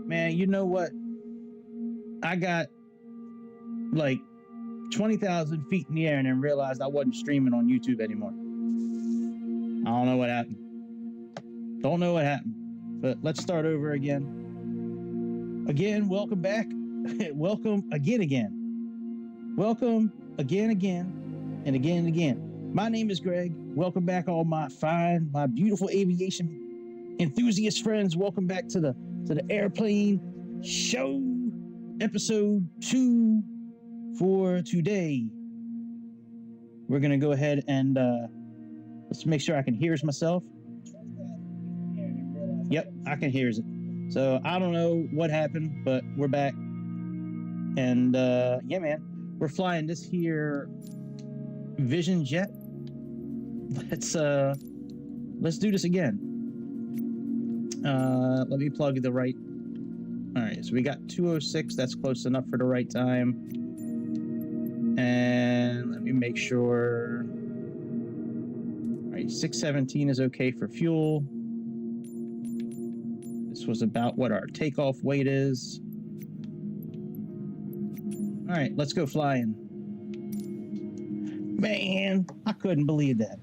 Man, you know what? I got like 20,000 feet in the air and then realized I wasn't streaming on YouTube anymore. I don't know what happened. Don't know what happened. But let's start over again. Again, welcome back. Welcome again. Welcome again, and again. My name is Greg. Welcome back, all my beautiful aviation enthusiast friends. Welcome back to the Airplane Show, episode 2 for today. We're gonna go ahead and let's make sure I can hear myself. Yep, I can hear it. So I don't know what happened, but we're back. And yeah, man, we're flying this here Vision jet. Let's do this again. Let me plug the right. All right, so we got 206. That's close enough for the right time. And let me make sure. All right, 617 is okay for fuel. This was about what our takeoff weight is. All right, let's go flying. Man, I couldn't believe that.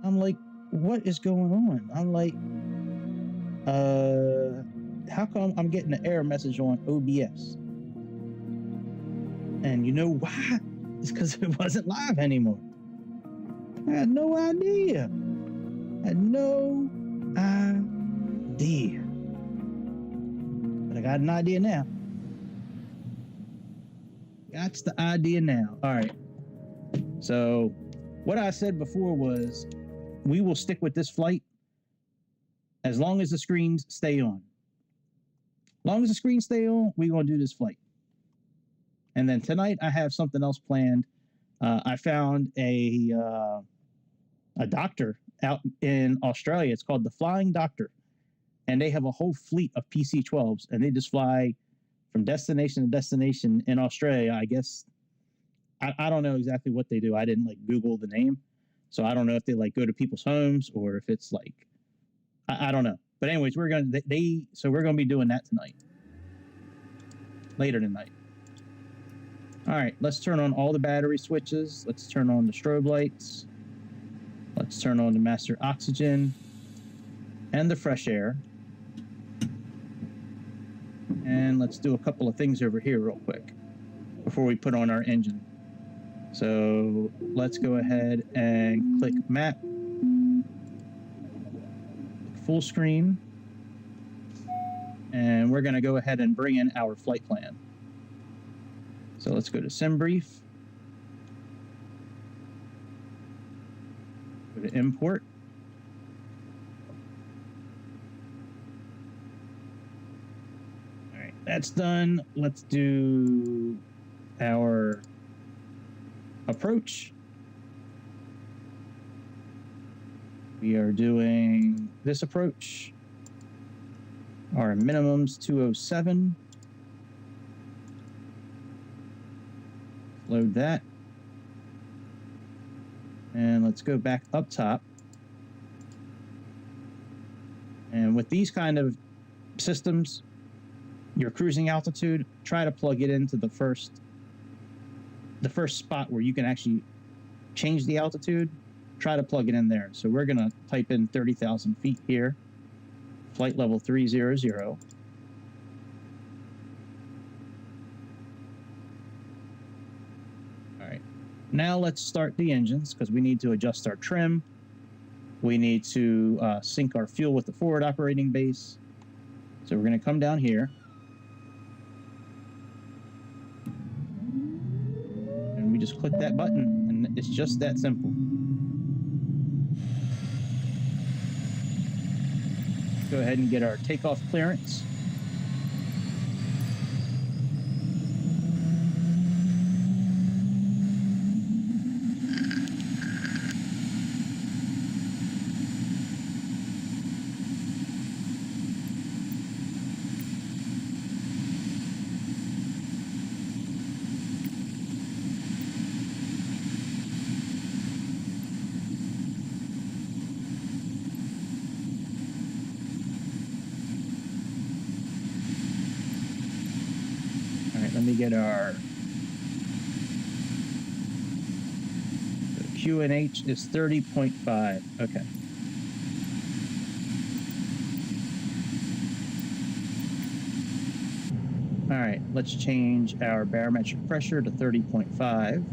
I'm like, what is going on? I'm like, how come I'm getting an error message on OBS? And you know why? It's because it wasn't live anymore. I had no idea. But I got an idea now. That's the idea now. All right. So what I said before was we will stick with this flight as long as the screens stay on. As long as the screens stay on, we're going to do this flight. And then tonight I have something else planned. I found a doctor out in Australia. It's called the Flying Doctor. And they have a whole fleet of PC-12s, and they just fly from destination to destination in Australia. I guess I don't know exactly what they do. I didn't like Google the name, so I don't know if they like go to people's homes or if it's like I don't know. But anyways, we're gonna be doing that tonight, later tonight. All right, let's turn on all the battery switches. Let's turn on the strobe lights. Let's turn on the master oxygen and the fresh air. And let's do a couple of things over here real quick before we put on our engine. So let's go ahead and click map, full screen, and we're going to go ahead and bring in our flight plan. So let's go to SimBrief, go to import. That's done. Let's do our approach. We are doing this approach. Our minimum's 207. Load that. And let's go back up top. And with these kind of systems, your cruising altitude, try to plug it into the first spot where you can actually change the altitude. Try to plug it in there. So we're going to type in 30,000 feet here, flight level 300. All right. Now let's start the engines because we need to adjust our trim. We need to sync our fuel with the forward operating base. So we're going to come down here. We just click that button, and it's just that simple. Go ahead and get our takeoff clearance. get our QNH is 30.5. Okay. All right, let's change our barometric pressure to 30.5.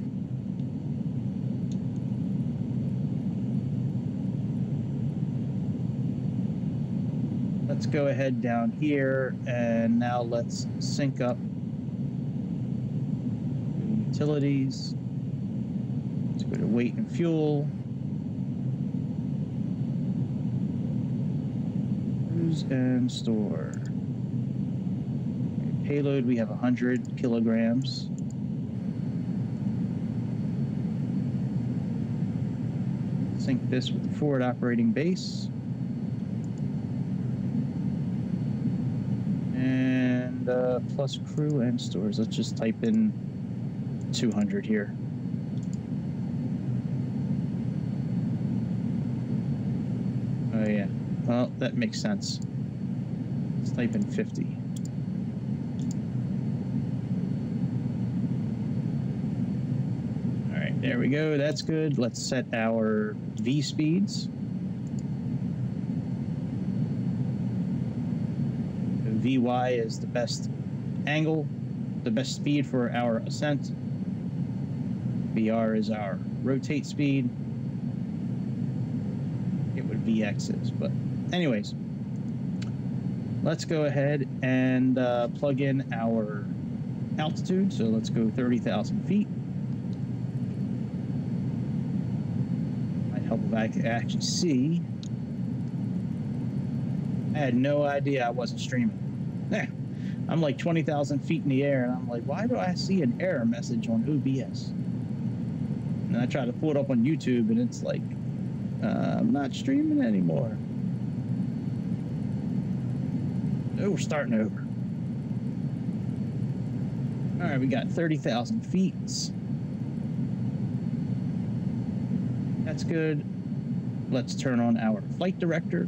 Let's go ahead down here, and now let's sync up utilities. Let's go to weight and fuel. Cruise and store. Payload, we have 100 kilograms. Sync this with the forward operating base. And plus crew and stores. Let's just type in 200 here. Oh yeah, well, that makes sense. Let's type in 50. All right, there we go, that's good. Let's set our V speeds. VY is the best angle, the best speed for our ascent. VR is our rotate speed. It would VX is, but anyways, let's go ahead and plug in our altitude. So let's go 30,000 feet. Might help if I can actually see. I had no idea I wasn't streaming. I'm like 20,000 feet in the air, and I'm like, why do I see an error message on OBS? And I try to pull it up on YouTube, and it's like, I'm not streaming anymore. Oh, we're starting over. All right, we got 30,000 feet. That's good. Let's turn on our flight director.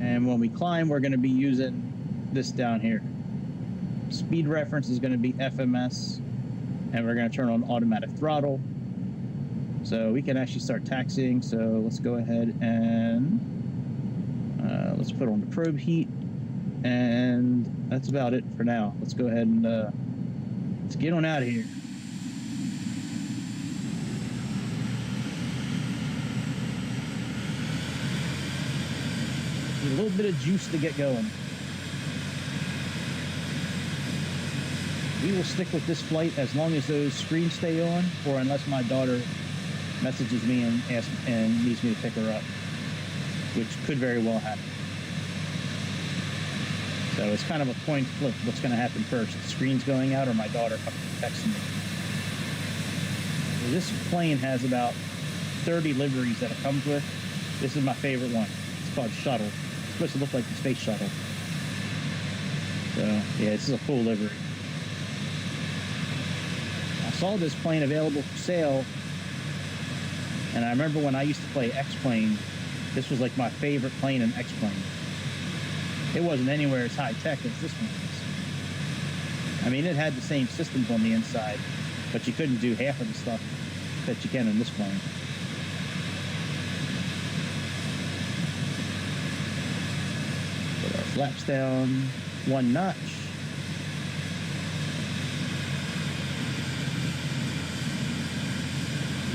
And when we climb, we're going to be using this down here. Speed reference is going to be FMS, and we're going to turn on automatic throttle. So we can actually start taxiing. So let's go ahead and let's put on the probe heat. And that's about it for now. Let's go ahead and let's get on out of here. A little bit of juice to get going. We will stick with this flight as long as those screens stay on, or unless my daughter messages me and needs me to pick her up, which could very well happen. So it's kind of a coin flip. What's going to happen first? The screen's going out, or my daughter texting me. So this plane has about 30 liveries that it comes with. This is my favorite one. It's called Shuttle. It's supposed to look like the space shuttle. So yeah, this is a full livery. I saw this plane available for sale, and I remember when I used to play X-Plane, this was like my favorite plane in X-Plane. It wasn't anywhere as high-tech as this one is. I mean, it had the same systems on the inside, but you couldn't do half of the stuff that you can in this plane. Put our flaps down 1 notch.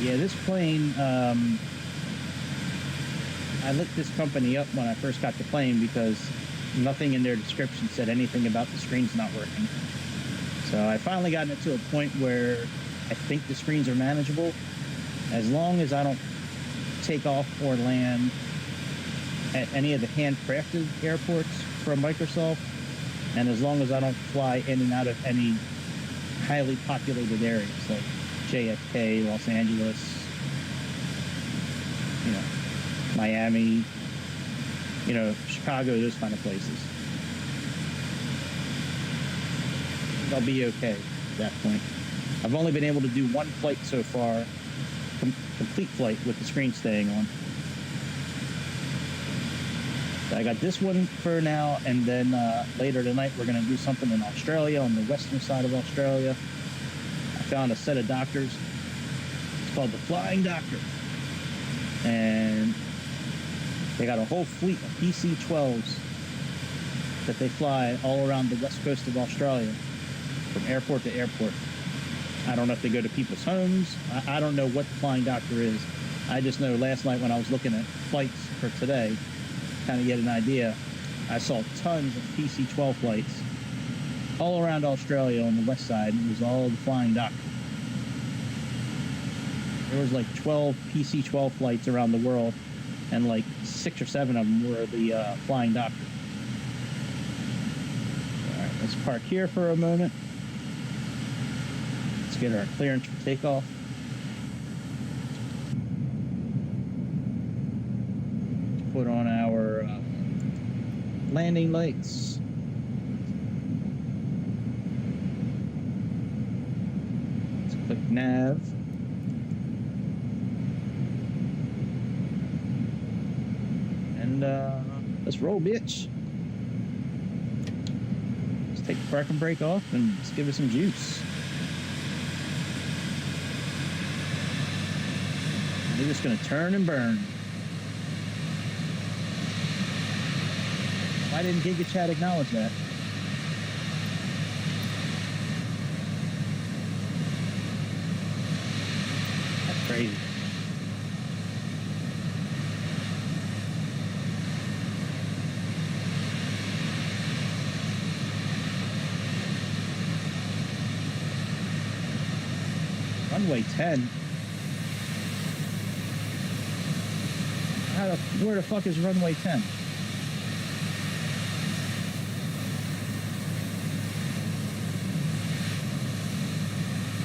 Yeah, this plane, I looked this company up when I first got the plane because nothing in their description said anything about the screens not working. So I finally gotten it to a point where I think the screens are manageable, as long as I don't take off or land at any of the handcrafted airports from Microsoft, and as long as I don't fly in and out of any highly populated areas like JFK, Los Angeles, you know, Miami, you know, Chicago, those kind of places. I'll be okay at that point. I've only been able to do 1 flight so far, complete flight with the screen staying on. So I got this one for now, and then later tonight we're going to do something in Australia, on the western side of Australia. I found a set of doctors. It's called the Flying Doctor. And they got a whole fleet of PC-12s that they fly all around the west coast of Australia from airport to airport. I don't know if they go to people's homes. I don't know what the Flying Doctor is. I just know last night when I was looking at flights for today, kind of get an idea, I saw tons of PC-12 flights all around Australia on the west side, and it was all the Flying Doctor. There was like 12 PC-12 flights around the world, and like 6 or 7 of them were the Flying Doctor. All right, let's park here for a moment. Let's get our clearance for takeoff. Put on our landing lights. Let's click nav. And let's roll, bitch. Let's take the parking brake off and let's give it some juice. We're just gonna turn and burn. Why didn't Giga Chat acknowledge that? That's crazy. Runway 10. Where the fuck is runway 10?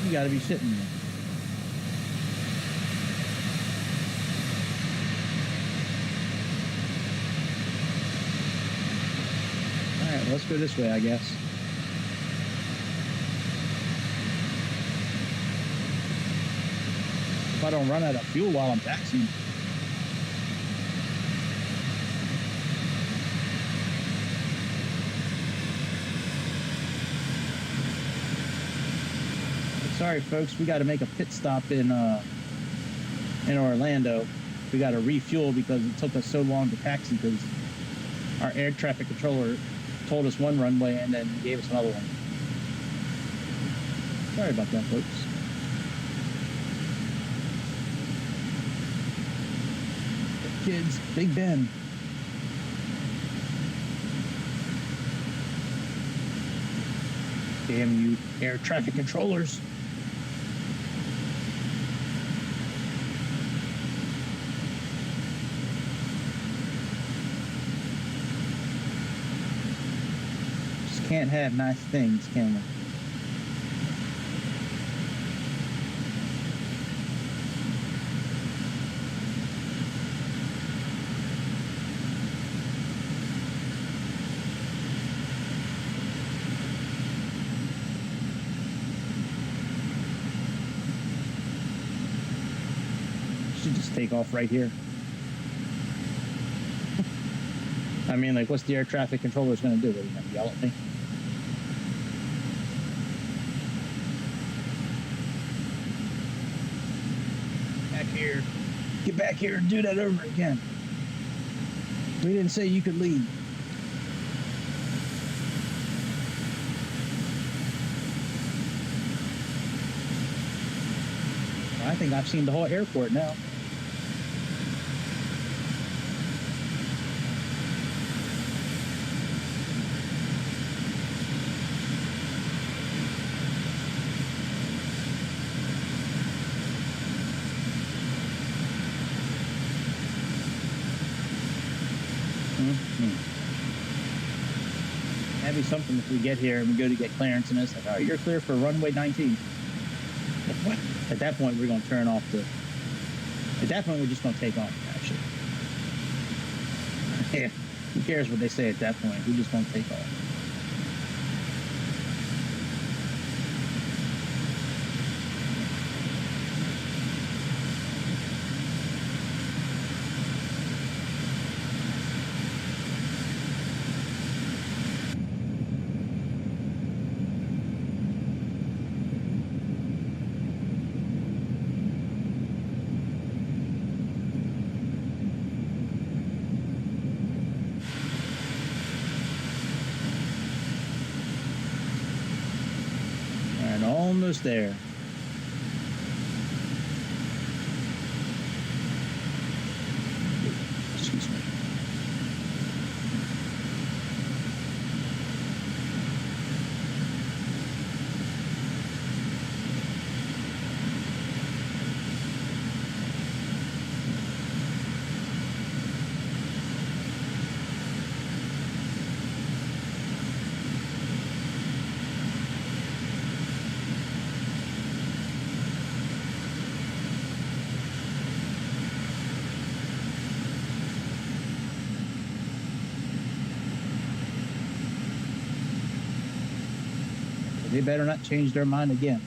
You gotta be shitting me. Alright, let's go this way, I guess. If I don't run out of fuel while I'm taxiing. Sorry, folks, we got to make a pit stop in Orlando. We got to refuel because it took us so long to taxi because our air traffic controller told us one runway and then gave us another one. Sorry about that, folks. Kids, Big Ben. Damn you, air traffic controllers. Just can't have nice things, can we? Just take off right here. I mean, like, what's the air traffic controller going to do? Are you going to yell at me? Back here. Get back here and do that over again. We didn't say you could leave. I think I've seen the whole airport now. That'd be something if we get here and we go to get clearance and it's like, oh, you're clear for runway 19. Like, what? At that point, we're going to turn off the... At that point, we're just going to take off, actually. Yeah, who cares what they say at that point? We're just going to take off. there. Excuse me. They better not change their mind again.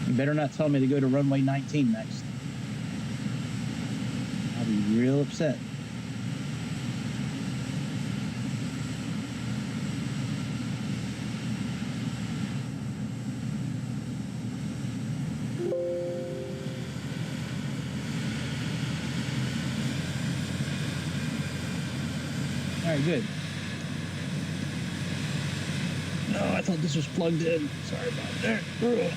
You better not tell me to go to runway 19 next. I'll be real upset. All right, good. No, I thought this was plugged in. Sorry about that. Ugh.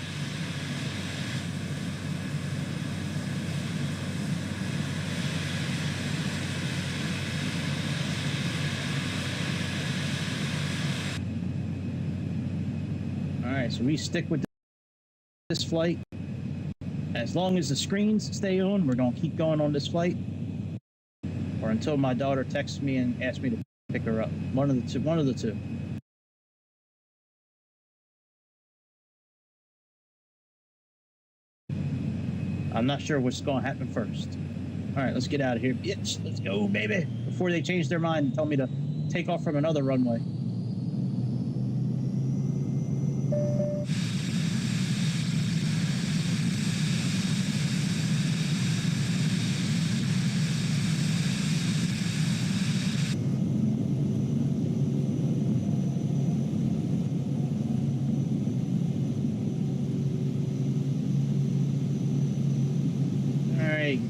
All right, so we stick with this flight. As long as the screens stay on, we're going to keep going on this flight. Or until my daughter texts me and asks me to pick her up. One of the two. One of the two. I'm not sure what's going to happen first. All right, let's get out of here, bitch. Let's go, baby. Before they change their mind and tell me to take off from another runway.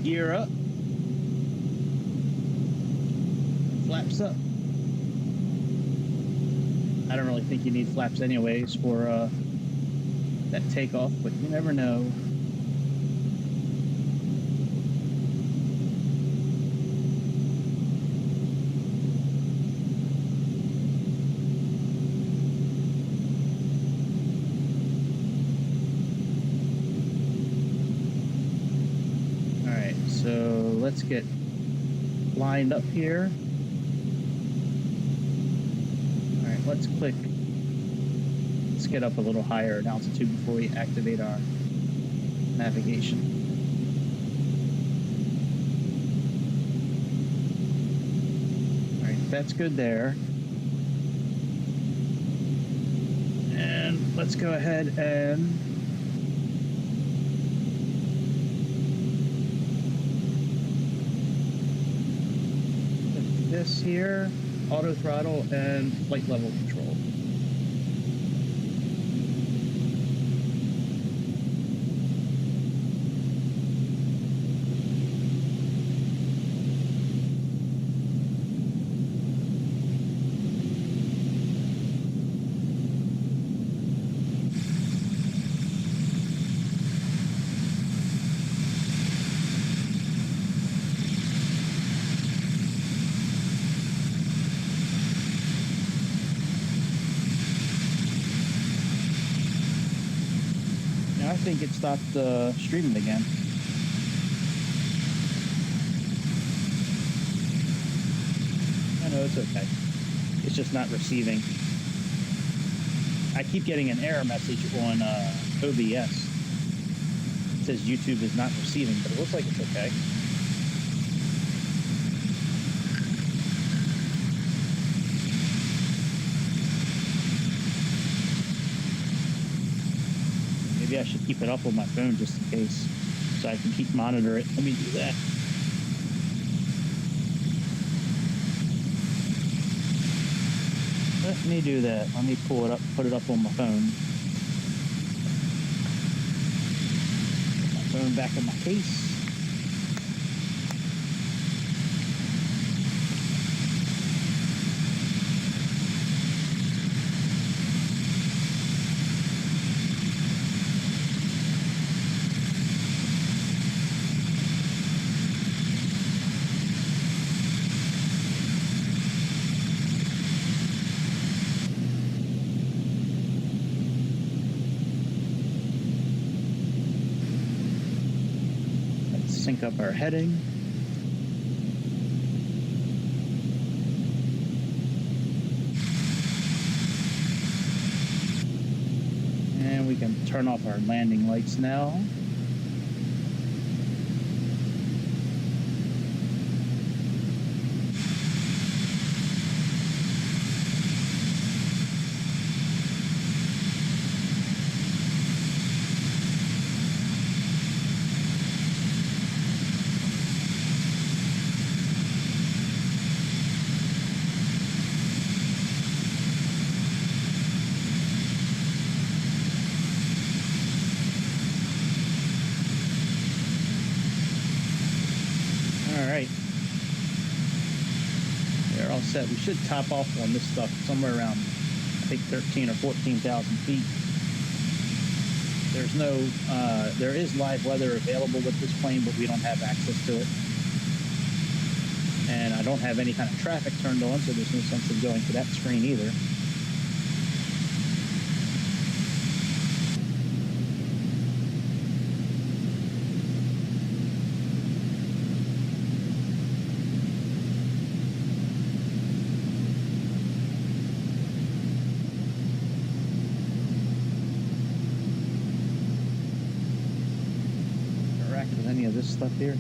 Gear up, flaps up. I don't really think you need flaps anyways for that takeoff, but you never know. So let's get lined up here. All right, let's get up a little higher in altitude before we activate our navigation. All right, that's good there. And let's go ahead and this here, auto throttle and flight level control. I think it stopped streaming again. I know, it's okay. It's just not receiving. I keep getting an error message on OBS. It says YouTube is not receiving, but it looks like it's okay. Maybe I should keep it up on my phone just in case, so I can keep monitor it. Let me do that. Let me do that. Let me pull it up, put it up on my phone. Put my phone back in my case. sync up our heading. And we can turn off our landing lights now. Alright, they're all set. We should top off on this stuff somewhere around, I think, 13 or 14,000 feet. There's no, there is live weather available with this plane, but we don't have access to it. And I don't have any kind of traffic turned on, so there's no sense of going to that screen either. With any of this stuff here.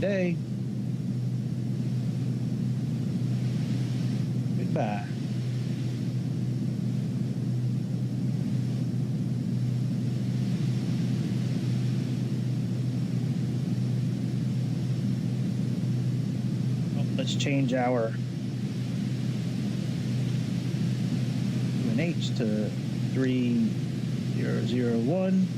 Day. Goodbye. Well, let's change our UNH to 3001.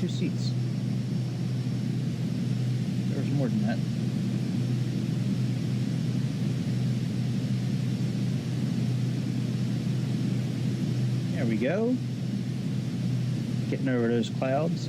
Two seats. There's more than that. There we go. Getting over those clouds.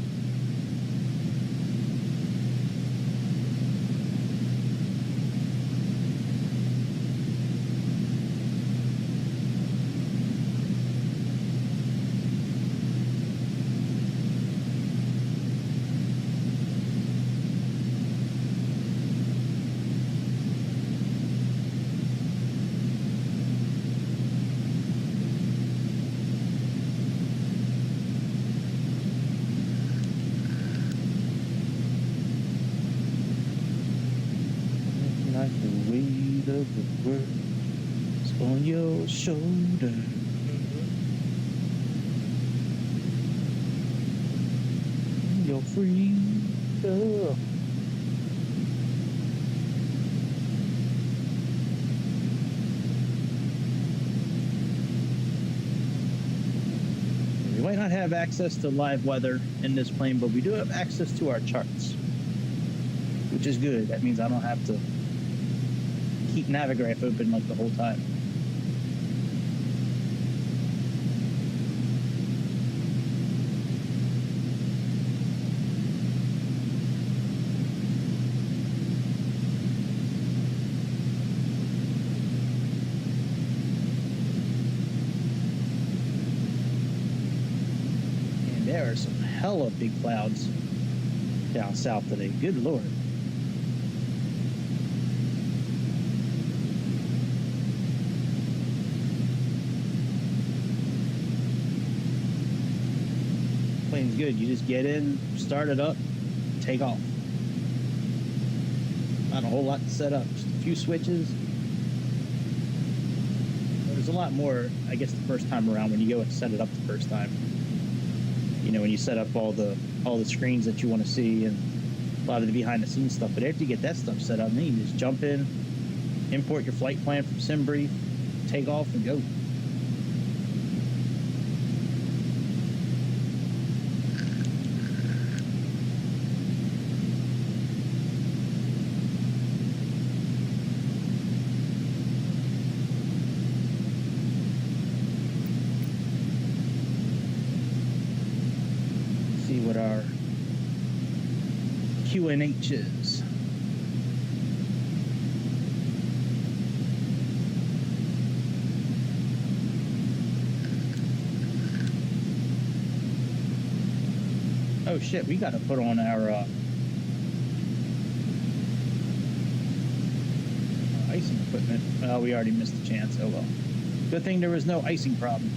Like the weight of the world is on your shoulder. You're free. We might not have access to live weather in this plane, but we do have access to our charts, which is good. That means I don't have to keep Navigraph open like the whole time. And there are some hella big clouds down south today. Good Lord. Plane's good. You just get in, start it up, take off. Not a whole lot to set up. Just a few switches. There's a lot more, I guess, the first time around when you go and set it up the first time. You know, when you set up all the screens that you want to see and a lot of the behind the scenes stuff. But after you get that stuff set up, then you just jump in, Import your flight plan from SimBrief, take off, and go. See what our QNH is. Oh shit, we gotta put on our icing equipment. Oh, we already missed the chance. Oh well. Good thing there was no icing problem.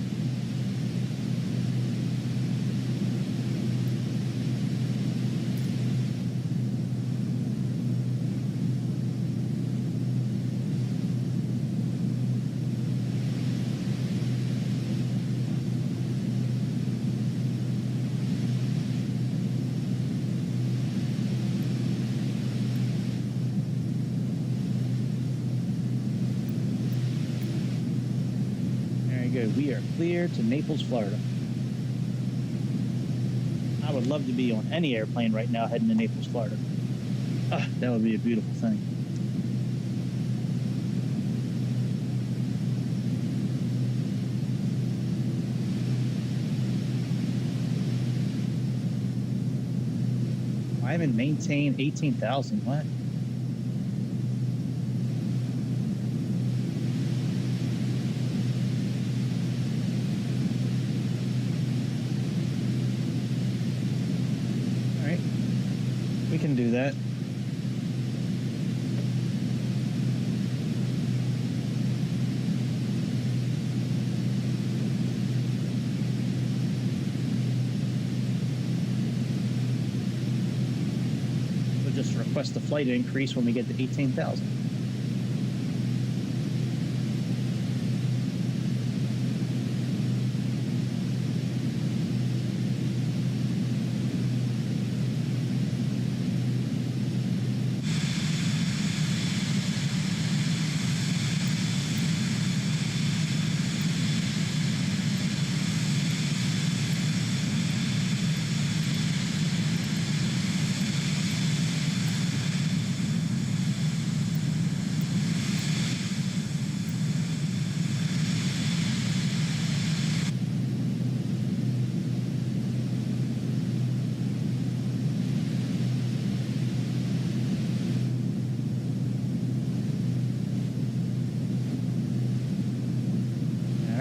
Good. We are clear to Naples, Florida. I would love to be on any airplane right now heading to Naples, Florida. That would be a beautiful thing. I haven't maintained 18,000. What? We can do that. We'll just request a flight increase when we get to 18,000.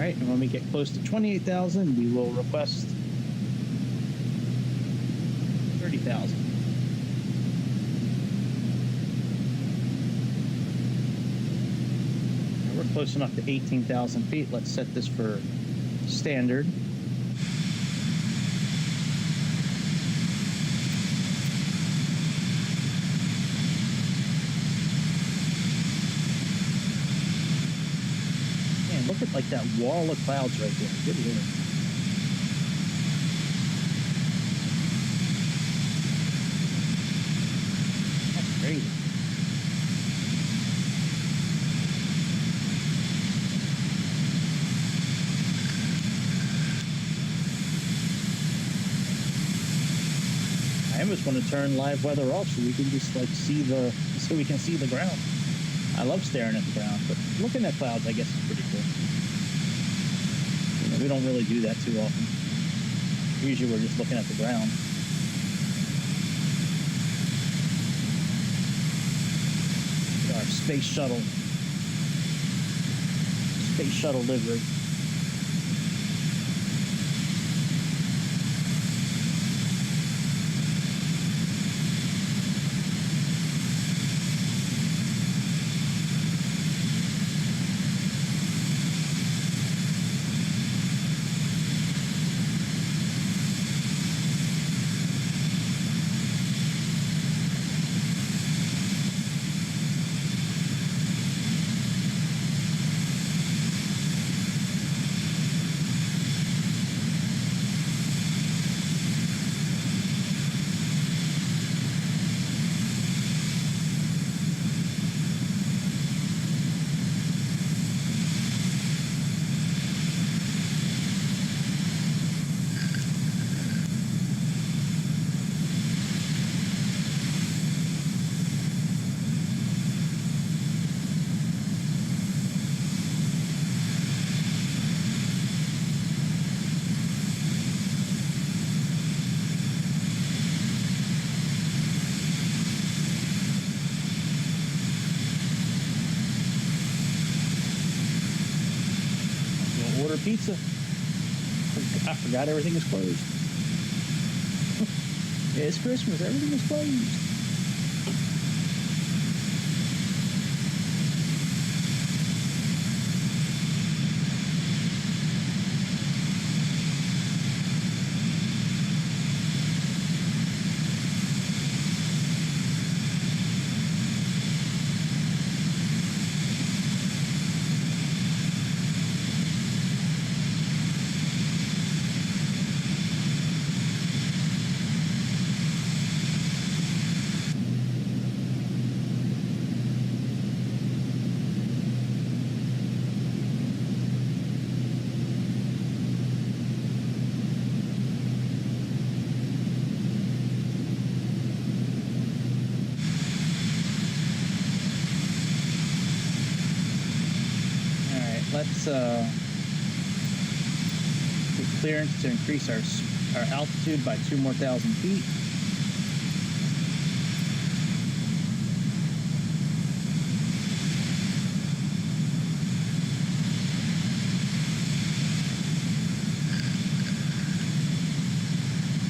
And when we get close to 28,000, we will request 30,000. We're close enough to 18,000 feet. Let's set this for standard. Look at like that wall of clouds right there. Good Lord. That's crazy. I almost want to turn live weather off so we can just like see the ground. I love staring at the ground, but looking at clouds, I guess, is pretty cool. You know, we don't really do that too often. Usually we're just looking at the ground. Our space shuttle livery. order pizza. I forgot everything is closed. It's Christmas. Everything is closed. Let's get clearance to increase our altitude by 2 more thousand feet.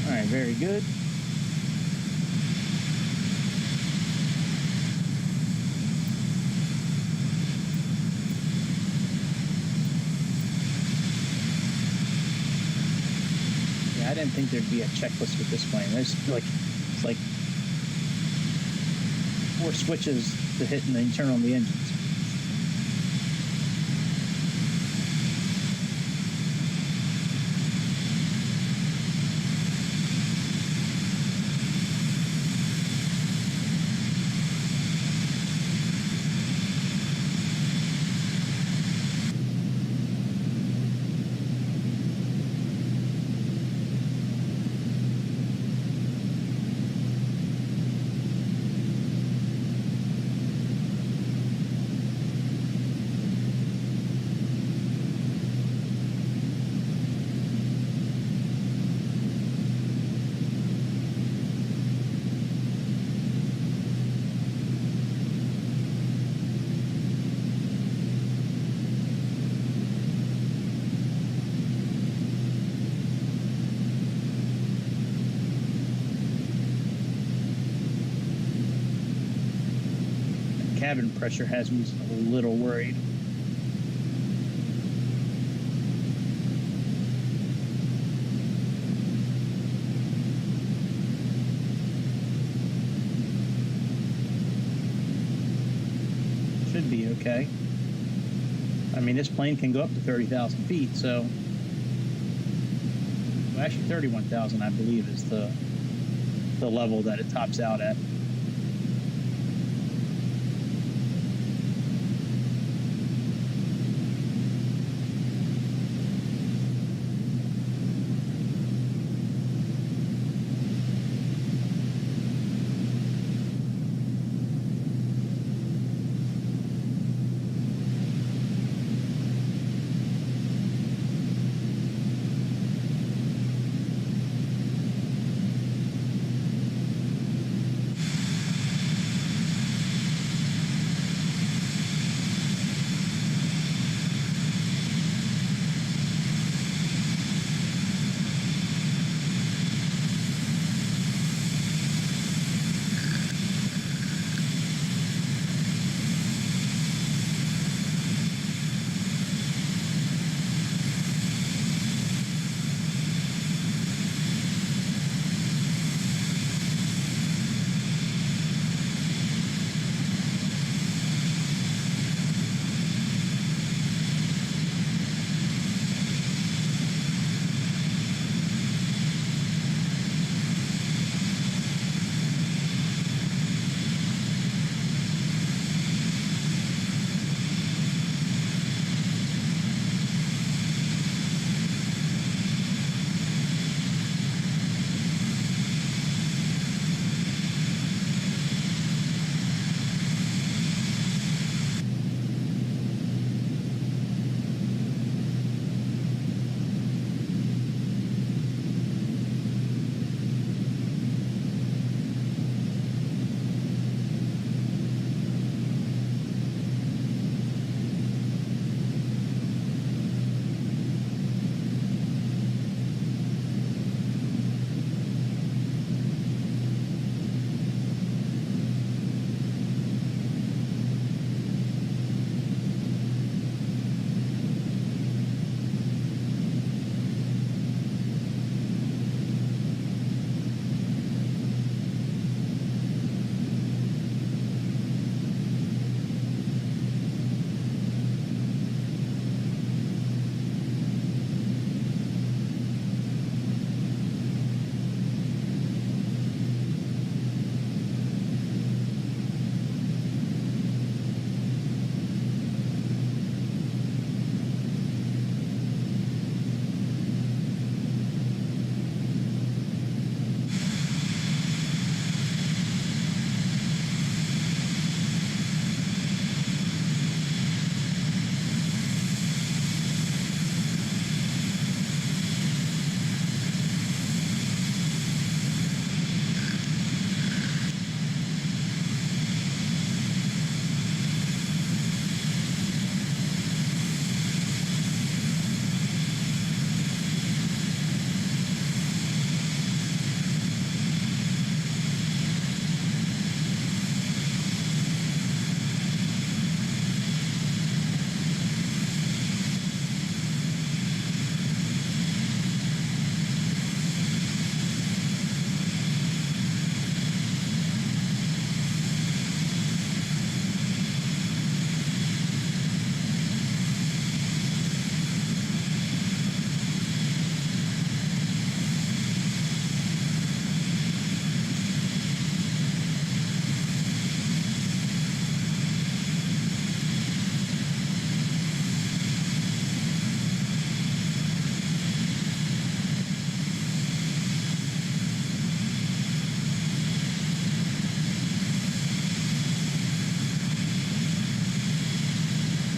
All right, very good. I didn't think there'd be a checklist with this plane. There's it's like 4 switches to hit and turn on the engines. Cabin pressure has me a little worried. Should be okay. I mean, this plane can go up to 30,000 feet, so well, actually 31,000, I believe, is the level that it tops out at.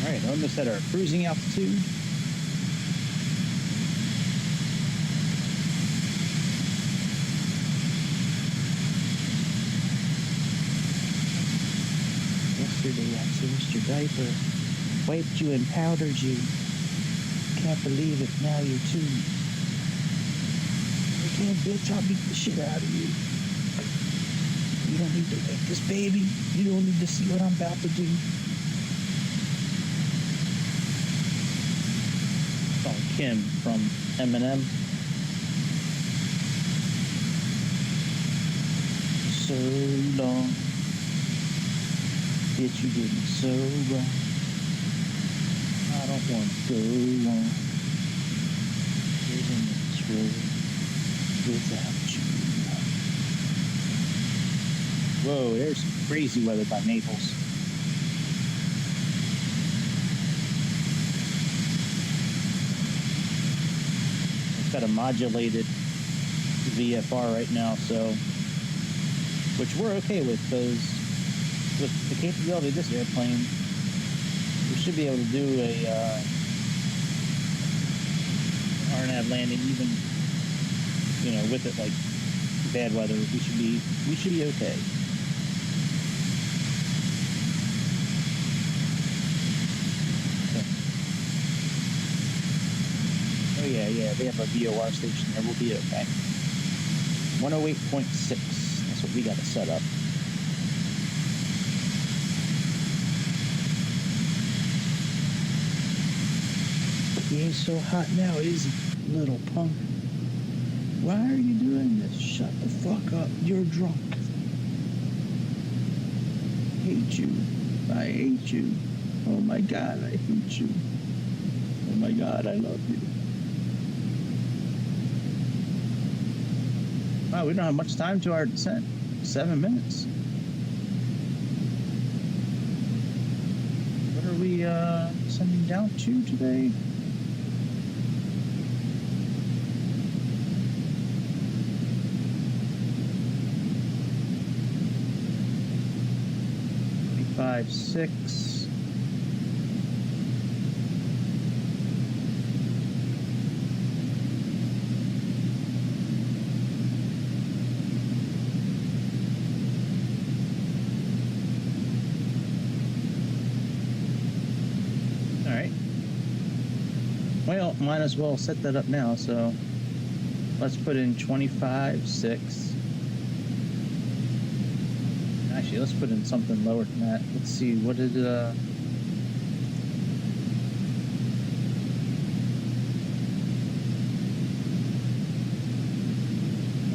Alright, almost at our cruising altitude. Yesterday I changed your diaper, wiped you and powdered you. Can't believe it, now you're two. Again, bitch, I'll beat the shit out of you. You don't need to wake this baby. You don't need to see what I'm about to do. Song Kim from Eminem. So long. Bitch, you did me so wrong. I don't want to go on living this road without you. Whoa, there's some crazy weather by Naples. It's got a modulated VFR right now, so which we're okay with, because with the capability of this airplane, we should be able to do a RNAV landing, even, you know, with it like bad weather. We should be okay. Oh yeah, they have a VOR station there. We'll be okay. 108.6. That's what we got to set up. He ain't so hot now, is he, little punk? Why are you doing this? Shut the fuck up. You're drunk. Hate you. I hate you. Oh my God, I hate you. Oh my God, I love you. Wow, we don't have much time to our descent. 7 minutes. What are we sending down to today? Five, 6. All right. Well, might as well set that up now. So let's put in 25, 6. Actually, let's put in something lower than that. Let's see, what did well,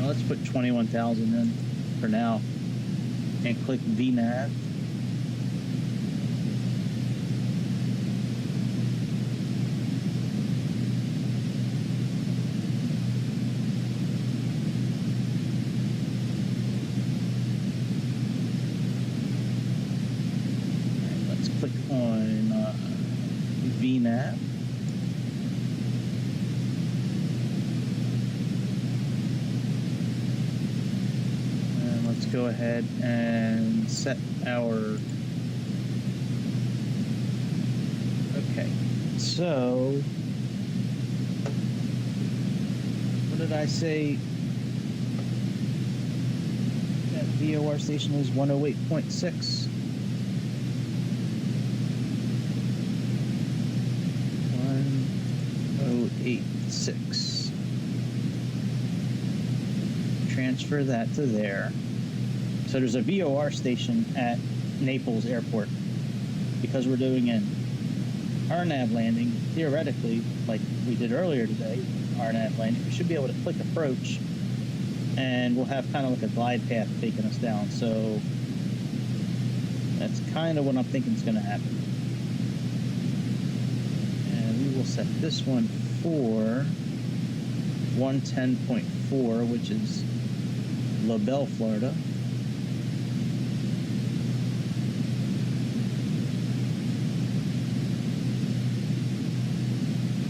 let's put 21,000 in for now and click VNAV. Click on VNAV. And let's go ahead and set our... Okay, so what did I say? That VOR station is 108.6. 108.6. Transfer that to there. So there's a VOR station at Naples Airport. Because we're doing an RNAV landing, theoretically, like we did earlier today, RNAV landing, we should be able to click approach and we'll have kind of like a glide path taking us down. So that's kind of what I'm thinking is going to happen. And we will set this one for 110.4, which is La Belle, Florida.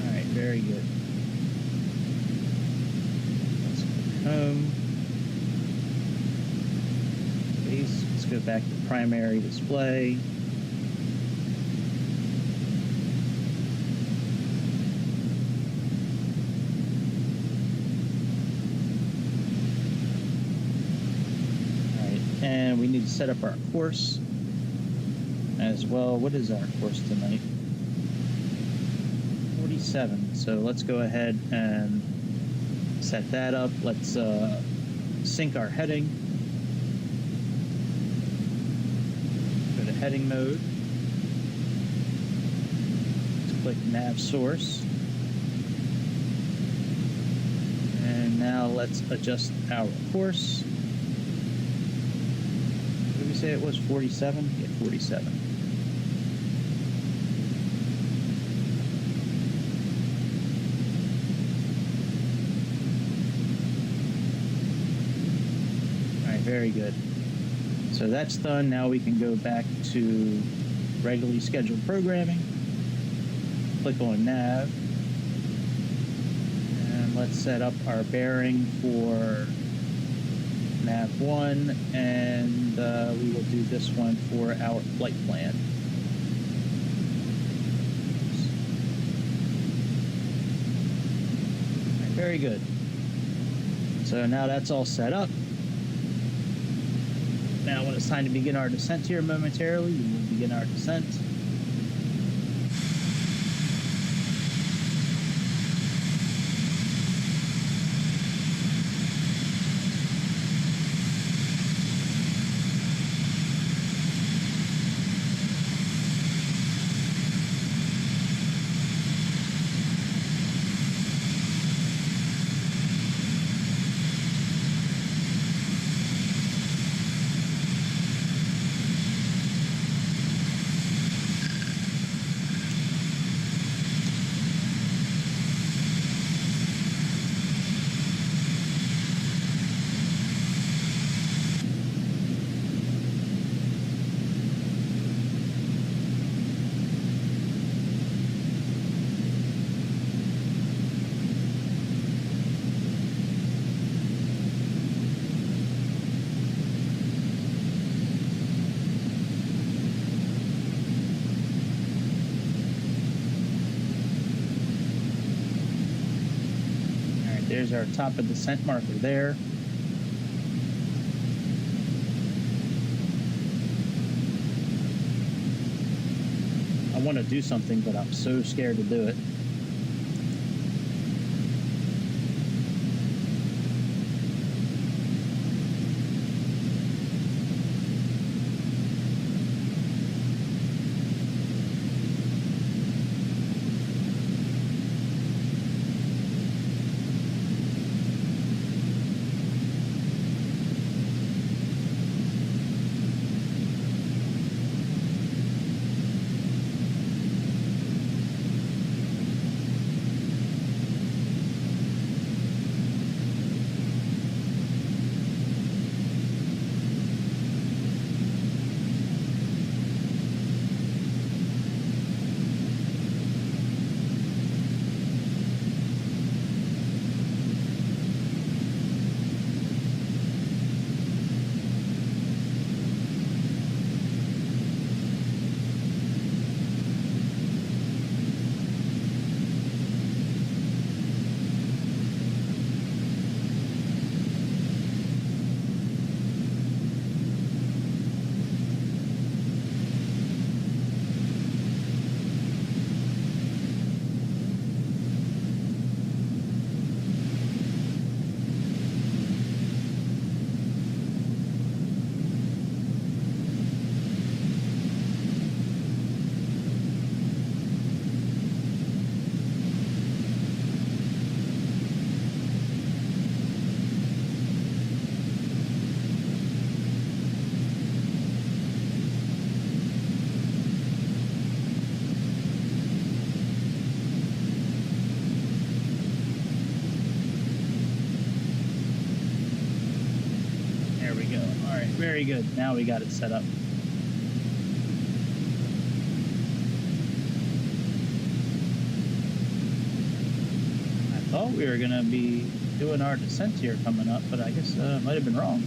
All right, very good. Let's click home. Base. Let's go back to primary display. we need to set up our course as well. What is our course tonight? 47. So let's go ahead and set that up. Let's sync our heading. Go to heading mode. Let's click nav source. And now let's adjust our course. What did we say it was? 47? Yeah, 47. All right, very good. So that's done. Now we can go back to regularly scheduled programming. Click on nav. Let's set up our bearing for nav 1, and we will do this one for our flight plan. Right, very good. So now that's all set up. Now when it's time to begin our descent here momentarily, we will begin our descent. There's our top of descent marker there. I want to do something, but I'm so scared to do it. Very good. Now we got it set up. I thought we were going to be doing our descent here coming up, but I guess I might have been wrong.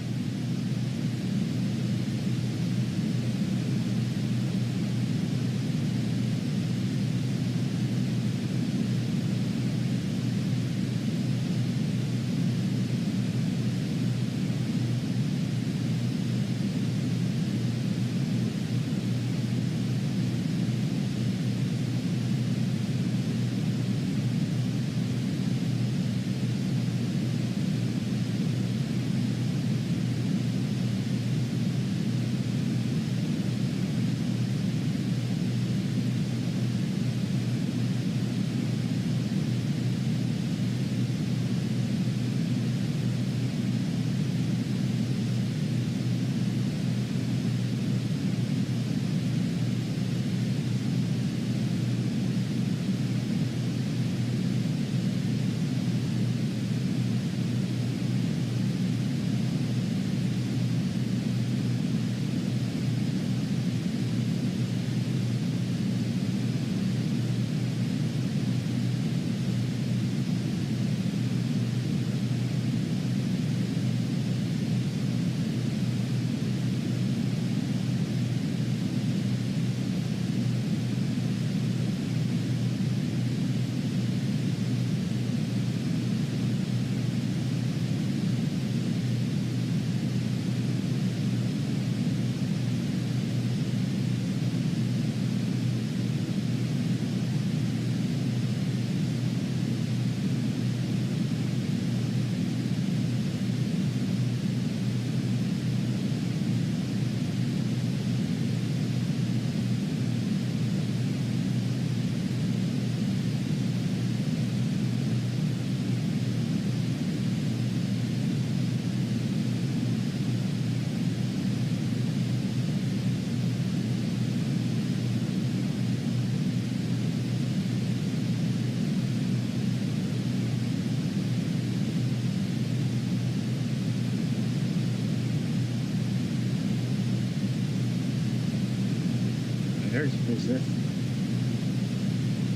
is it?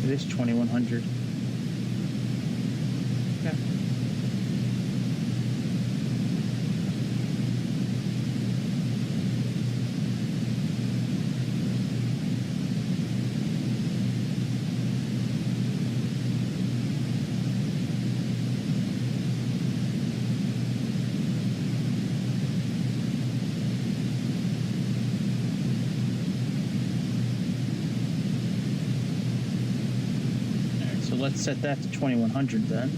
It is 2100. Okay. Let's set that to 2100 then.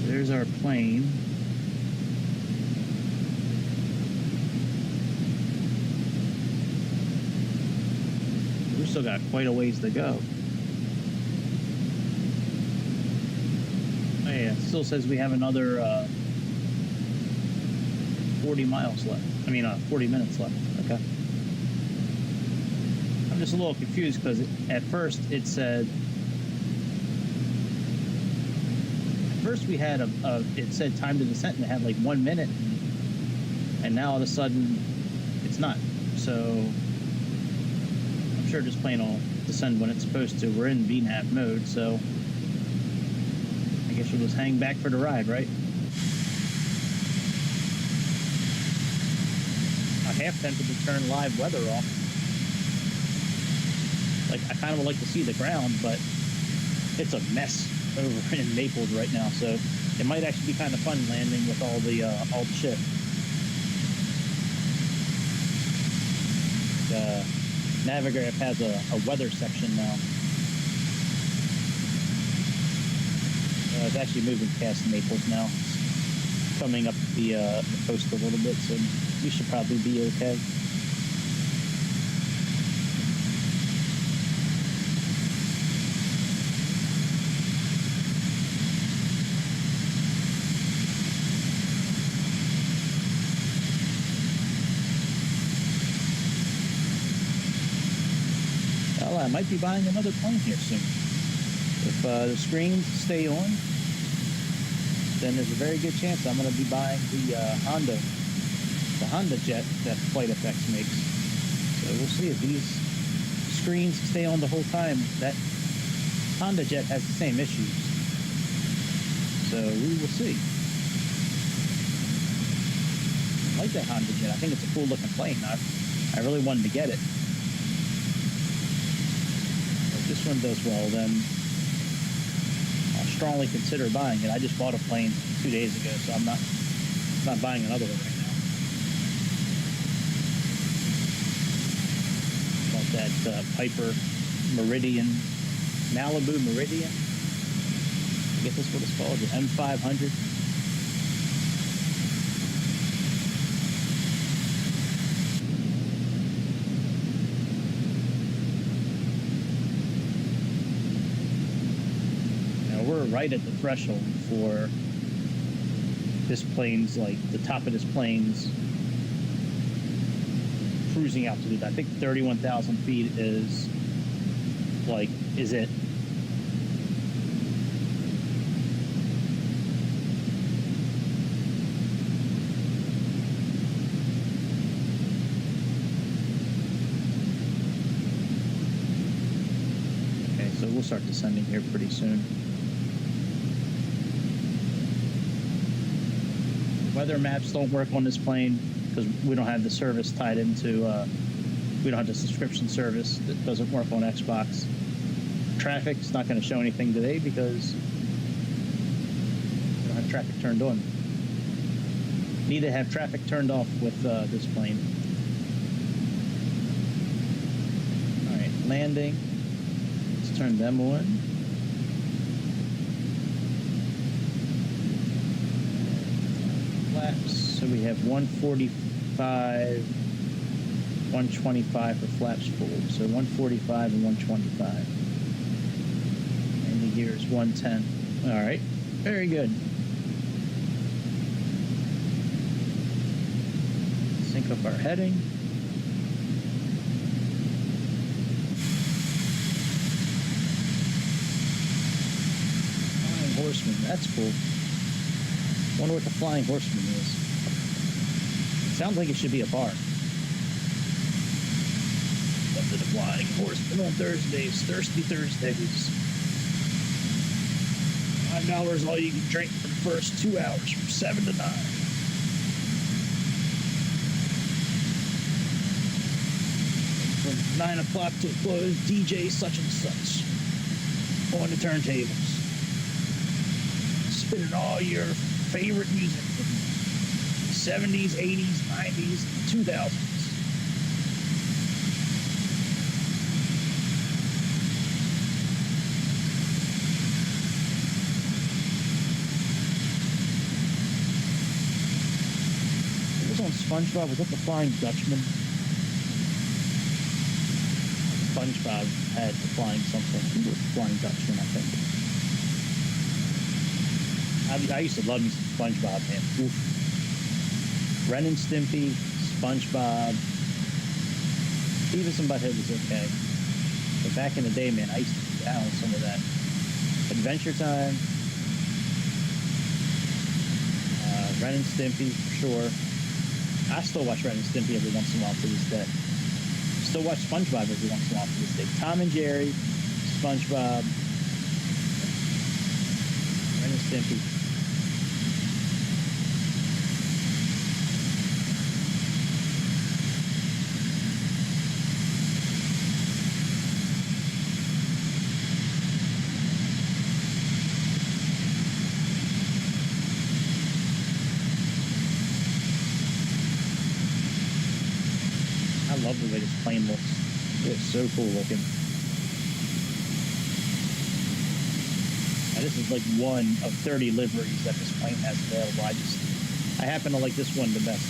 There's our plane. We've still got quite a ways to go. Oh yeah, it still says we have another 40 miles left. I mean, 40 minutes left. Okay. I'm just a little confused because at first it said. First we had it said time to descent and it had like 1 minute, and now all of a sudden it's not. So I'm sure this plane will descend when it's supposed to. We're in VNAV mode, so I guess we'll just hang back for the ride, right? I'm half tempted to turn live weather off. Like, I kind of would like to see the ground, but it's a mess over in Naples right now, so it might actually be kind of fun landing with all the shit. Navigraph has a weather section now. It's actually moving past Naples now. It's coming up the coast a little bit, so we should probably be okay. I might be buying another plane here soon. If the screens stay on, then there's a very good chance I'm going to be buying the Honda jet that Flight Effects makes. So we'll see if these screens stay on the whole time. That Honda jet has the same issues. So we will see. I like that Honda jet. I think it's a cool looking plane. I really wanted to get it. This one does well, then I'll strongly consider buying it. I just bought a plane 2 days ago, so I'm not buying another one right now. Bought that Piper Meridian, Malibu Meridian. I guess that's what it's called, the M500. We're right at the threshold for this plane's, like the top of this plane's cruising altitude. I think 31,000 feet is it. Okay, so we'll start descending here pretty soon. Weather maps don't work on this plane because we don't have the service tied into, we don't have the subscription service that doesn't work on Xbox. Traffic's not going to show anything today because we don't have traffic turned on. Need to have traffic turned off with this plane. All right, landing. Let's turn them on. Flaps. So we have 145, 125 for flaps full. So 145 and 125. And the gear is 110. All right, very good. Sync up our heading. Flying Horseman, that's cool. Wonder what the Flying Horseman is. Sounds like it should be a bar. Up to the Flying Horseman on Thursdays, Thirsty Thursdays. $5 all you can drink for the first 2 hours from 7 to 9. From 9 o'clock to close, DJ such and such on the turntables. Spinning all your favorite music from 70s, 80s, 90s, 2000s. It was on SpongeBob. Was that the Flying Dutchman? SpongeBob had the Flying something. It was the Flying Dutchman, I think. I used to love me some SpongeBob, man. Oof. Ren and Stimpy, SpongeBob, Beavis and Butthead was okay. But back in the day, man, I used to be down with some of that. Adventure Time, Ren and Stimpy, for sure. I still watch Ren and Stimpy every once in a while to this day. Still watch SpongeBob every once in a while to this day. Tom and Jerry, SpongeBob, Ren and Stimpy. I love the way this plane looks. It's so cool looking. Now, this is like one of 30 liveries that this plane has available. I happen to like this one the best.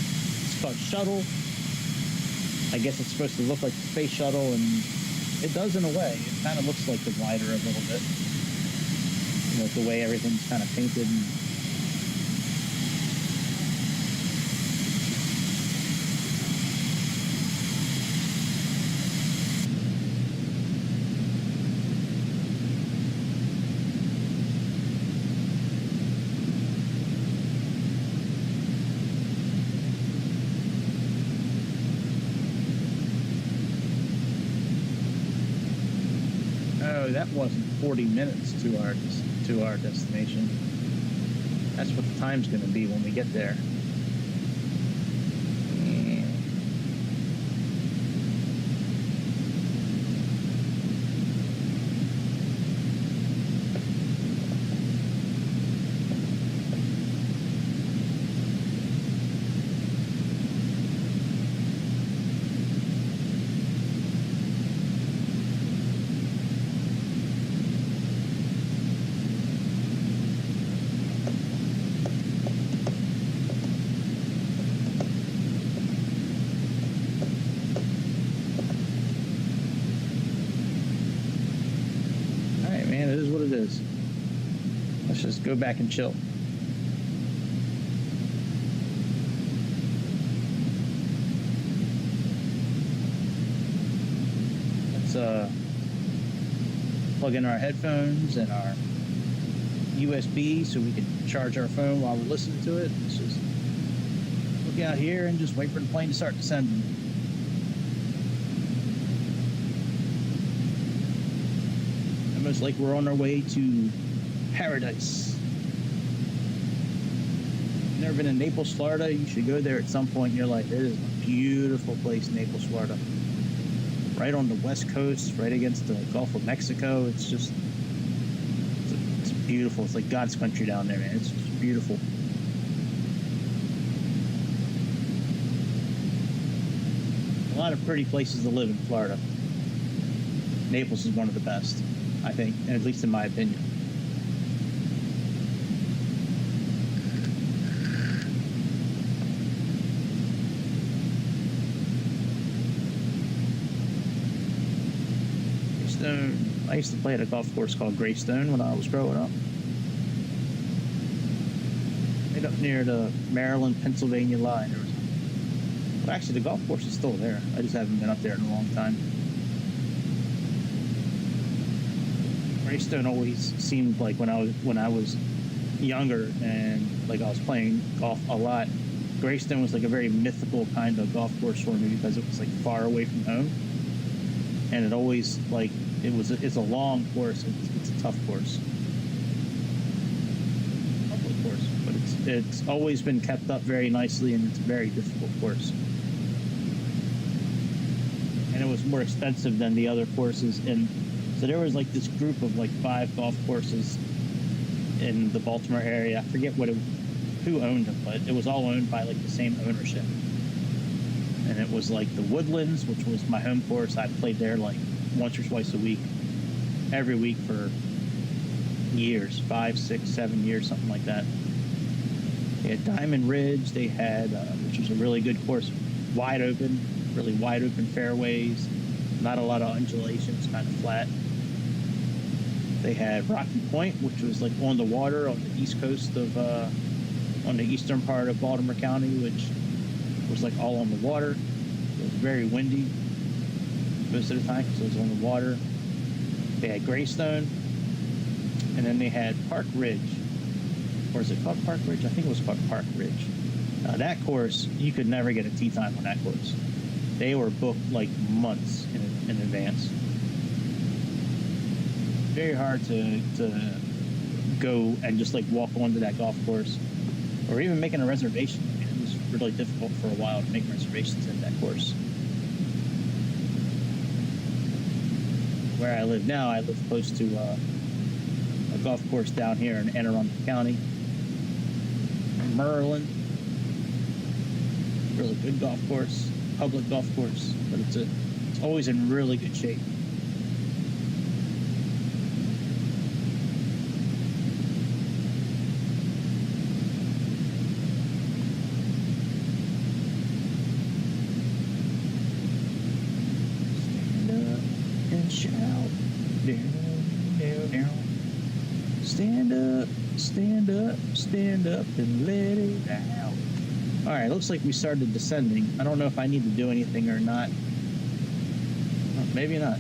It's called Shuttle. I guess it's supposed to look like the space shuttle, and it does in a way. It kind of looks like the glider a little bit. You know, the way everything's kind of painted. That wasn't 40 minutes to our destination. That's what the time's going to be when we get there. Let's just go back and chill. Let's plug in our headphones and our USB so we can charge our phone while we're listening to it. Let's just look out here and just wait for the plane to start descending. Almost like we're on our way to paradise. never been in Naples, Florida, you should go there at some point in your life. It is a beautiful place, Naples, Florida. Right on the west coast, right against the Gulf of Mexico. It's just, it's beautiful. It's like God's country down there, man. It's just beautiful. A lot of pretty places to live in Florida. Naples is one of the best, I think, at least in my opinion. I used to play at a golf course called Greystone when I was growing up. Right up near the Maryland-Pennsylvania line. Well, actually, the golf course is still there. I just haven't been up there in a long time. Greystone always seemed like when I was younger and like I was playing golf a lot, Greystone was like a very mythical kind of golf course for me because it was like far away from home, and it always like it's a long course. It's a tough course, public course, but it's always been kept up very nicely, and it's a very difficult course. And it was more expensive than the other courses, and so there was like this group of like 5 golf courses in the Baltimore area. I forget who owned them, but it was all owned by like the same ownership. And it was like the Woodlands, which was my home course. I played there like once or twice a week, every week for years, 5, 6, 7 years, something like that. They had Diamond Ridge. They had, which was a really good course, wide open, really wide open fairways, not a lot of undulations, kind of flat. They had Rocky Point, which was like on the water on the east coast of, on the eastern part of Baltimore County, which was like all on the water. It was very windy most of the time because it was on the water. They had Greystone, and then they had Park Ridge. Or is it called Park Ridge? I think it was called Park Ridge. That course, you could never get a tee time on that course. They were booked like months in advance. Very hard to go and just like walk onto that golf course, or even making a reservation. I mean, it was really difficult for a while to make reservations in that course. Where I live now, I live close to a golf course down here in Anne Arundel County, Maryland. Really good golf course, public golf course, but it's always in really good shape. Shout, stand up, stand up, stand up and let it out. All right, looks like we started descending. I don't know if I need to do anything or not. Well, maybe not.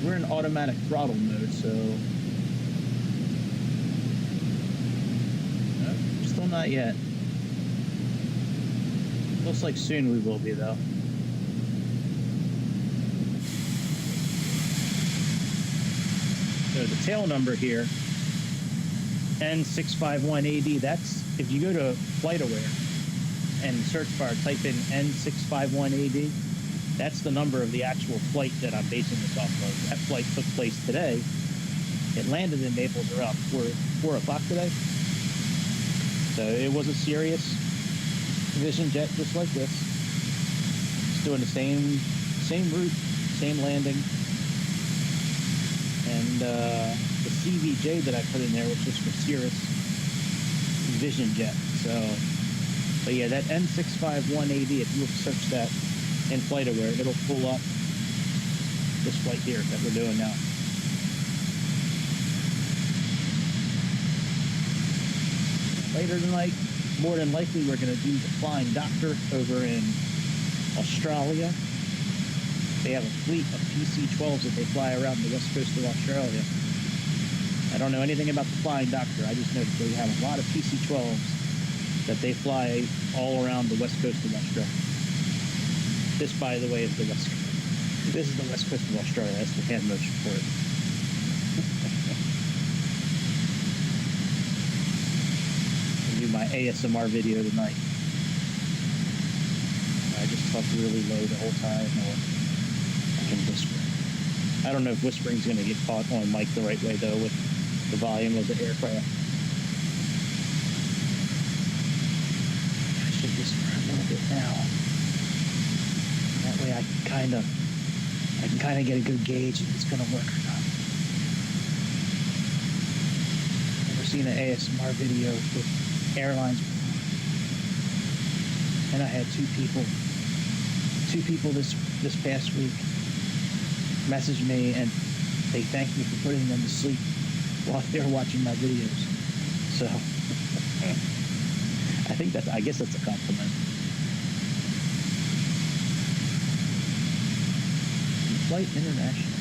We're in automatic throttle mode, so no, still not yet. Looks like soon we will be, though. So the tail number here, N651AD, that's, if you go to FlightAware and search bar type in N651AD, that's the number of the actual flight that I'm basing this off of. That flight took place today. It landed in Naples around 4 o'clock today. So it was a Cirrus Vision jet just like this. It's doing the same route, same landing. And the CVJ that I put in there was just for Cirrus Vision jet. So, but yeah, that N651AD, if you search that in FlightAware, it'll pull up this flight here that we're doing now. Later tonight, more than likely, we're going to do the Flying Doctor over in Australia. They have a fleet of PC-12s that they fly around the west coast of Australia. I don't know anything about the Flying Doctor. I just know that they have a lot of PC-12s that they fly all around the west coast of Australia. This, by the way, is the west coast. This is the west coast of Australia. That's the hand motion for it. do my ASMR video tonight. I just talk really low the whole time, or I can whisper. I don't know if whispering's going to get caught on mic the right way, though, with the volume of the aircraft. I should whisper a little bit now. That way I can kind of get a good gauge if it's going to work or not. Never seen an ASMR video with airlines before. And I had two people this past week message me, and they thanked me for putting them to sleep while they were watching my videos. So I guess that's a compliment. Flight International.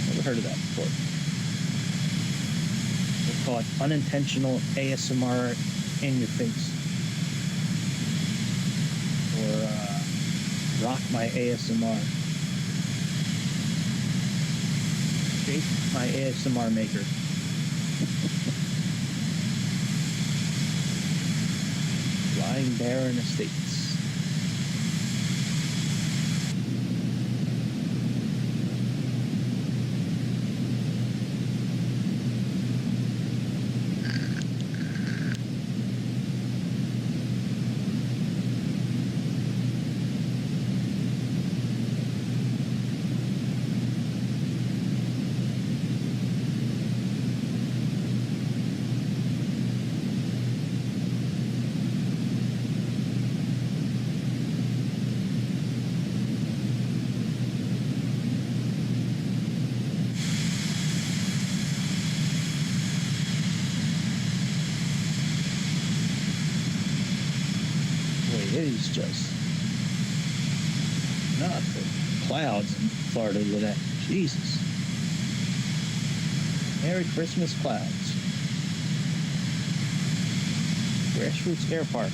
Never heard of that before. They call it unintentional ASMR in your face. Or rock my ASMR. Jake, my ASMR maker. Flying Baron Estates. It is just not the clouds in Florida today. Jesus. Merry Christmas, clouds. Grassroots Air Park.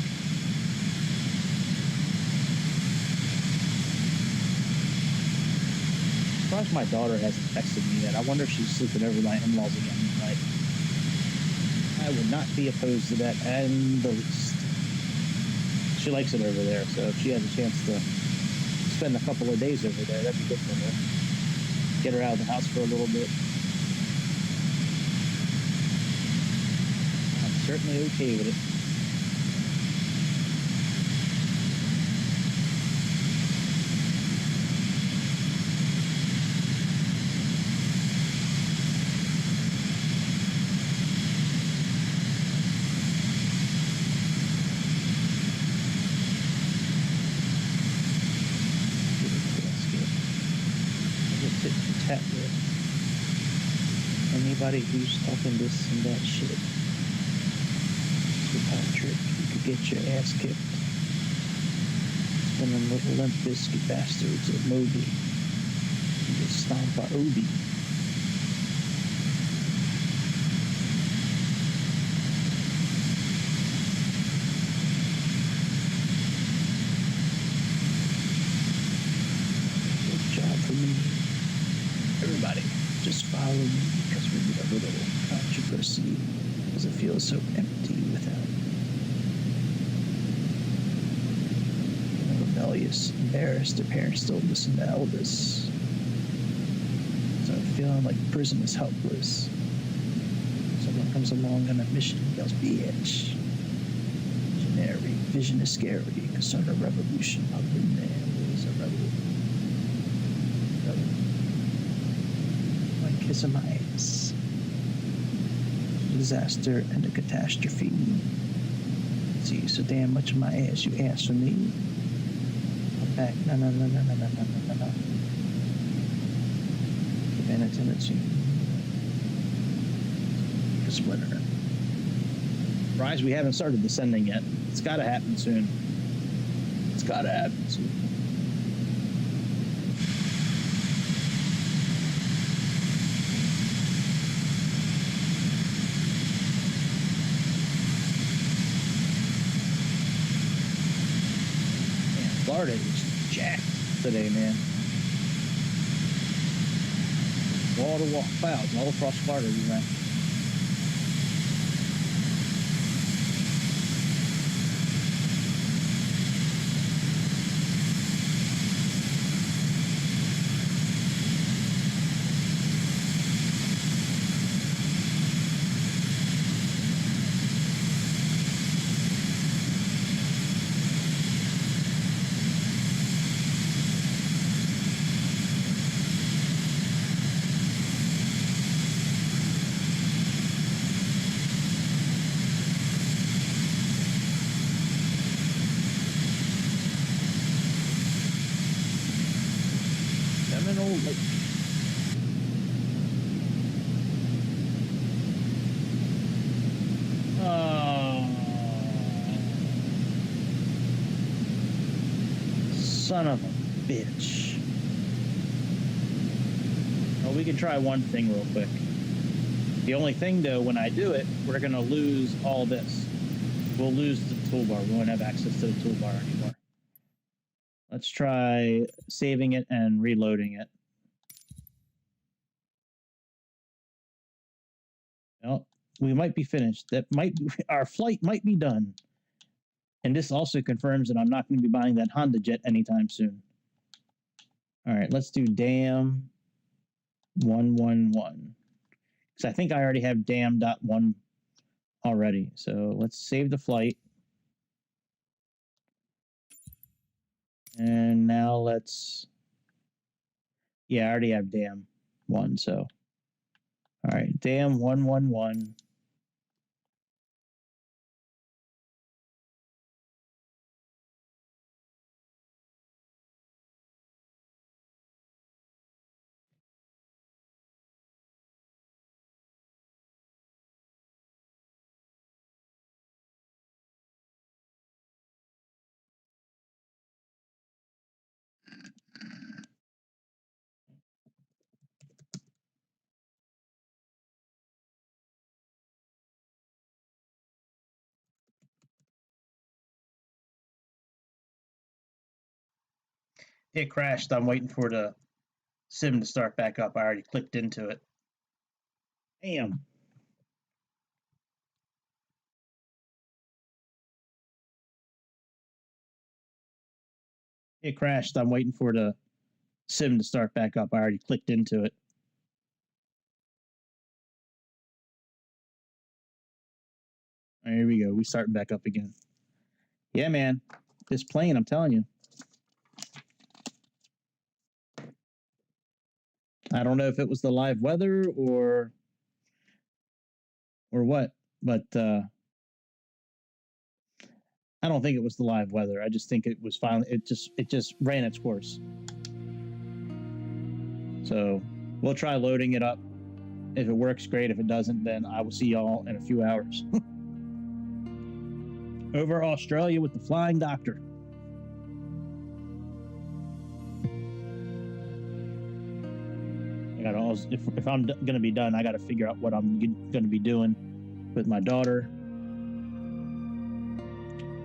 I'm surprised my daughter hasn't texted me yet. I wonder if she's sleeping over my in-laws again tonight. I would not be opposed to that in the least. She likes it over there, so if she has a chance to spend a couple of days over there, that'd be good for her. Get her out of the house for a little bit. I'm certainly okay with it. Tap with anybody who's talking this and that shit. So Patrick, you could get your ass kicked. It's been them little Limp Bizkit bastards at Moby. You get stomped by Obi. Good job for me. Everybody, just follow me because we need a little controversy, because it feels so empty without rebellious, embarrassed. Their parents don't listen to Elvis. So I'm feeling like prison is helpless. Someone comes along on a mission and yells, bitch. Visionary, vision is scary, concern a revolution. Hungry man is a rebel. Kissing my ass. Disaster and a catastrophe. See, so damn much of my ass you asked for me. I'm back. No. Vanity. Splinter. Rise, we haven't started descending yet. It's gotta happen soon. It's gotta happen soon. Florida is jacked today, man. Wall to wall clouds all across Florida, you know. Criminal Lake. Son of a bitch. Well, we can try one thing real quick. The only thing, though, when I do it, we're going to lose all this. We'll lose the toolbar. We won't have access to the toolbar anymore. Let's try saving it and reloading it. Well, we might be finished. Our flight might be done. And this also confirms that I'm not going to be buying that Honda jet anytime soon. All right, let's do dam 111. Because I think I already have dam.1 already. So let's save the flight. And now let's... Yeah, I already have dam 1, so... All right, dam 111. It crashed. I'm waiting for the sim to start back up. I already clicked into it. Damn. It crashed. I'm waiting for the sim to start back up. I already clicked into it. Here we go. We starting back up again. Yeah, man. This plane, I'm telling you. I don't know if it was the live weather or what, but I don't think it was the live weather. I just think it was finally it just ran its course. So we'll try loading it up. If it works, great. If it doesn't, then I will see y'all in a few hours. Over Australia with the Flying Doctor. If I'm going to be done, I got to figure out what I'm going to be doing with my daughter.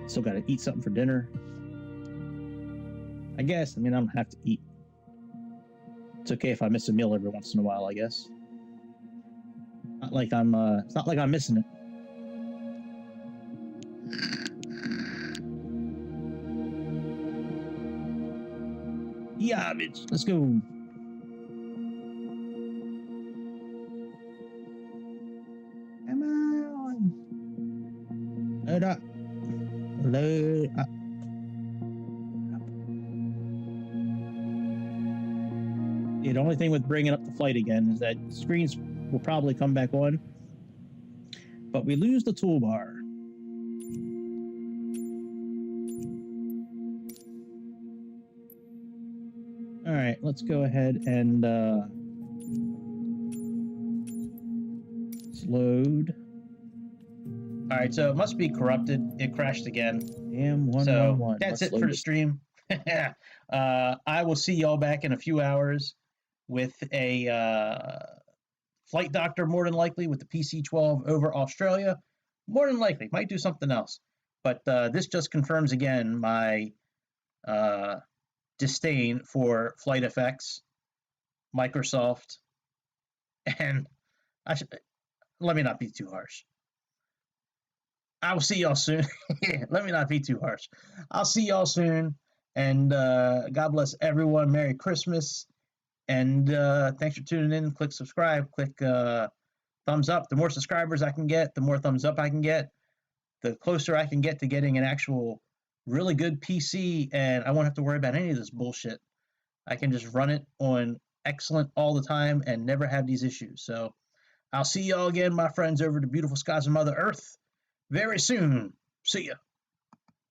Still got to eat something for dinner. I guess. I mean, I don't have to eat. It's okay if I miss a meal every once in a while, I guess. Not like I'm. It's not like I'm missing it. Yeah, bitch. Let's go. Come on. Load up. Load up. The only thing with bringing up the flight again is that screens will probably come back on, but we lose the toolbar. All right, let's go ahead and load. All right, so it must be corrupted. It crashed again. Damn, 111. So that's it for the stream. I will see y'all back in a few hours with a flight doctor, more than likely, with the PC-12 over Australia. More than likely. Might do something else. But this just confirms again my disdain for Flight FX, Microsoft, and let me not be too harsh. I will see y'all soon. Let me not be too harsh. I'll see y'all soon. And God bless everyone. Merry Christmas. And thanks for tuning in. Click subscribe. Click thumbs up. The more subscribers I can get, the more thumbs up I can get, the closer I can get to getting an actual really good PC, and I won't have to worry about any of this bullshit. I can just run it on excellent all the time and never have these issues. So I'll see y'all again, my friends, over the beautiful skies of Mother Earth very soon. See ya.